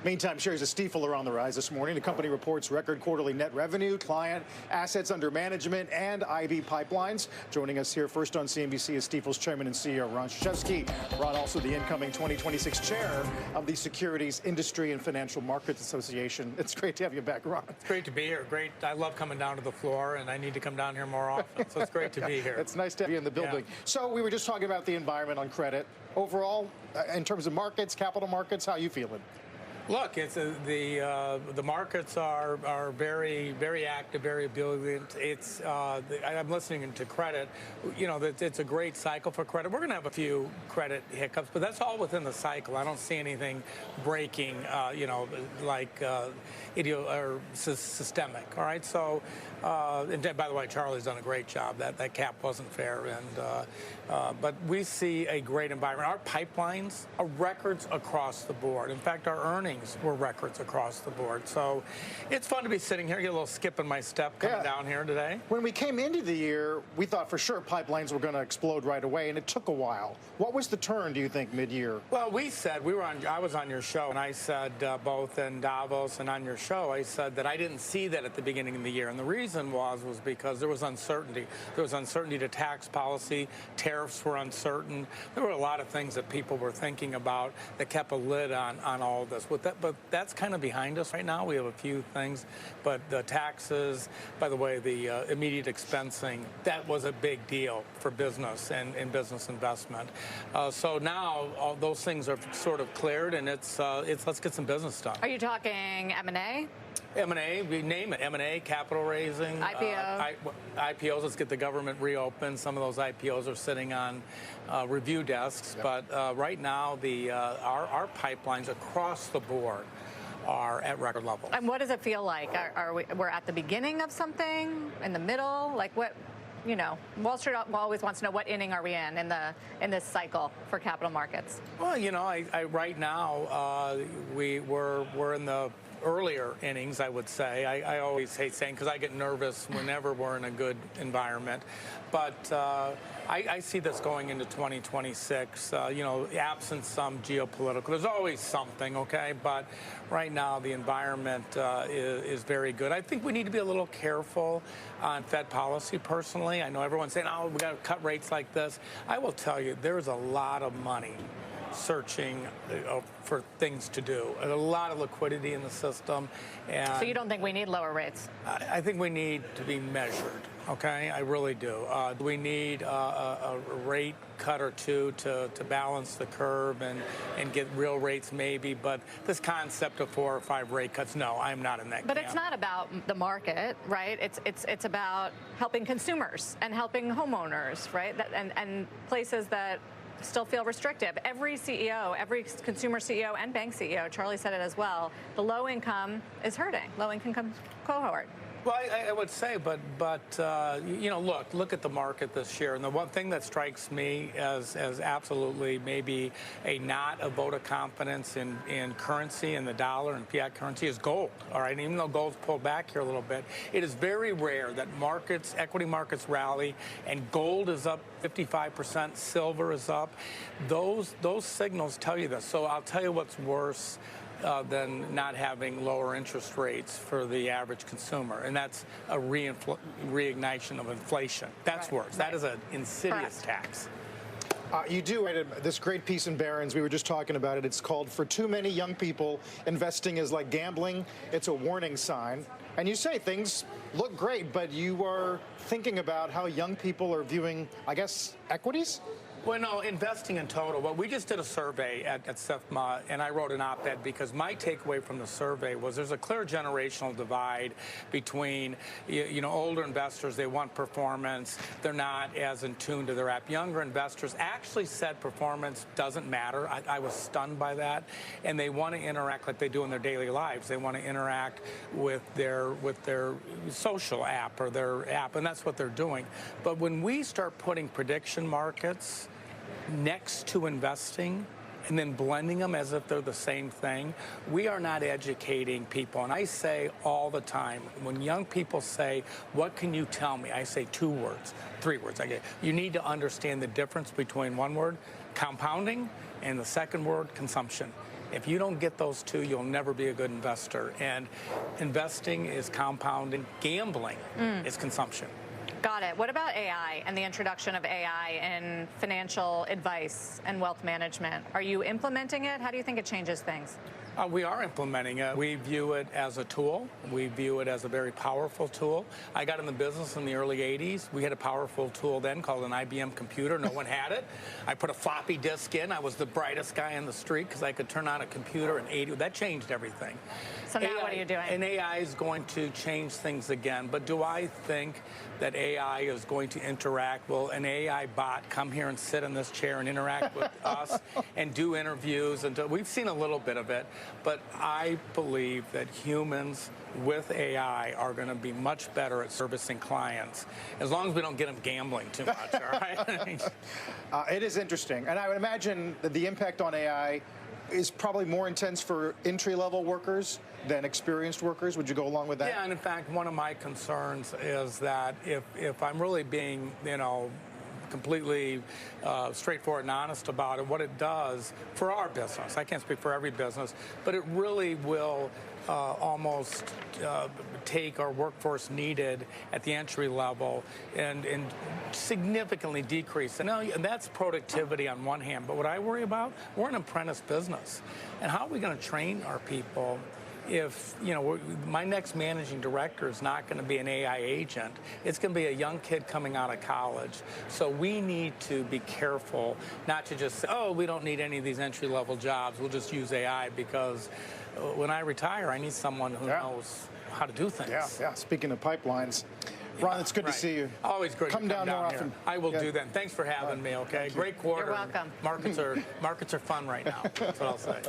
Meantime, shares of Stifel are on the rise this morning. The company reports record quarterly net revenue, client assets under management, and IV pipelines. Joining us here first on CNBC is Stifel's chairman and CEO, Ron Kruszewski. Ron, also the incoming 2026 chair of the Securities Industry and Financial Markets Association. It's great to have you back, Ron. It's great to be here. Great. I love coming down to the floor, and I need to come down here more often. So it's great to be here. It's nice to have you in the building. Yeah. So we were just talking about the environment on credit. Overall, in terms of markets, capital markets, how are you feeling? Look, it's the markets are very, very active, very ebullient. I'm listening to credit. You know, it's a great cycle for credit. We're going to have a few credit hiccups, but that's all within the cycle. I don't see anything breaking, like systemic. All right. So, and by the way, Charlie's done a great job. That cap wasn't fair, but we see a great environment. Our pipelines are records across the board. In fact, our earnings were records across the board. So it's fun to be sitting here, get a little skip in my step coming down here today. When we came into the year, we thought for sure pipelines were going to explode right away, and it took a while. What was the turn, do you think, mid-year? Well, I was on your show, and I said both in Davos and on your show, I said that I didn't see that at the beginning of the year. And the reason was because there was uncertainty. There was uncertainty to tax policy. Tariffs were uncertain. There were a lot of things that people were thinking about that kept a lid on all of this. But that's kind of behind us right now. We have a few things, but the taxes, by the way, the immediate expensing, that was a big deal for business and business investment. So now all those things are sort of cleared, and it's let's get some business done. Are you talking M&A? M&A, we name it, M&A, capital raising. IPOs, let's get the government reopened. Some of those IPOs are sitting on review desks. Yep. But right now, our pipelines across the board are at record levels. And what does it feel like? We're at the beginning of something, in the middle? Like what? You know, Wall Street always wants to know what inning are we in this cycle for capital markets. Well, you know, right now we're in the earlier innings, I would say. I always hate saying, because I get nervous whenever we're in a good environment. But I see this going into 2026, absent some geopolitical. There's always something, okay? But right now the environment is very good. I think we need to be a little careful on Fed policy, personally. I know everyone's saying, oh, we got to cut rates like this. I will tell you, there's a lot of money searching for things to do. A lot of liquidity in the system. And so you don't think we need lower rates? I think we need to be measured, okay? I really do. We need a rate cut or two to balance the curve and get real rates maybe, but this concept of 4 or 5 rate cuts, no, I'm not in that But camp. It's not about the market, right? It's about helping consumers and helping homeowners, right? And places that still feel restrictive. Every CEO, every consumer CEO and bank CEO, Charlie said it as well, the low income is hurting, low income cohort. Well, I would say, but look at the market this year, and the one thing that strikes me as absolutely maybe not a vote of confidence in currency and the dollar and fiat currency is gold. All right, and even though gold's pulled back here a little bit, it is very rare that equity markets rally, and gold is up 55%, silver is up. Those signals tell you this. So I'll tell you what's worse than not having lower interest rates for the average consumer, and that's a reignition of inflation. That's worse. That is an insidious tax. You do this great piece in Barron's. We were just talking about it. It's called "For Too Many Young People, Investing is Like Gambling. It's a Warning Sign." And you say things look great, but you are thinking about how young people are viewing, I guess, equities? Well, no, investing in total. Well, we just did a survey at SIFMA, and I wrote an op-ed because my takeaway from the survey was there's a clear generational divide between, older investors, they want performance. They're not as in tune to their app. Younger investors actually said performance doesn't matter. I was stunned by that. And they want to interact like they do in their daily lives. They want to interact with their social app or their app, and that's what they're doing. But when we start putting prediction markets next to investing and then blending them as if they're the same thing, we are not educating people. And I say all the time, when young people say, what can you tell me? I say 2 words, 3 words. You need to understand the difference between one word, compounding, and the second word, consumption. If you don't get those two, you'll never be a good investor. And investing is compounding. Gambling is consumption. Got it. What about AI and the introduction of AI in financial advice and wealth management? Are you implementing it? How do you think it changes things? We are implementing it. We view it as a tool. We view it as a very powerful tool. I got in the business in the early 80s. We had a powerful tool then called an IBM computer. No one had it. I put a floppy disk in. I was the brightest guy in the street because I could turn on a computer in 80. That changed everything. So now what are you doing? And AI is going to change things again. But do I think that AI is going to interact? Will an AI bot come here and sit in this chair and interact with us and do interviews? And we've seen a little bit of it. But I believe that humans with AI are going to be much better at servicing clients, as long as we don't get them gambling too much, all right? It is interesting. And I would imagine that the impact on AI is probably more intense for entry-level workers than experienced workers. Would you go along with that? Yeah, and in fact, one of my concerns is that if I'm really being, completely straightforward and honest about it, what it does for our business, I can't speak for every business, but it really will almost take our workforce needed at the entry level and significantly decrease. And that's productivity on one hand, but what I worry about, we're an apprentice business. And how are we going to train our people if, my next managing director is not going to be an AI agent? It's going to be a young kid coming out of college. So we need to be careful not to just say, oh, we don't need any of these entry-level jobs. We'll just use AI, because when I retire, I need someone who knows how to do things. Yeah. Speaking of pipelines, Ron, it's good to see you. Always great. Come down more here. often. I will do that. Thanks for having me, okay? Great quarter. You're welcome. Markets are fun right now. That's what I'll say.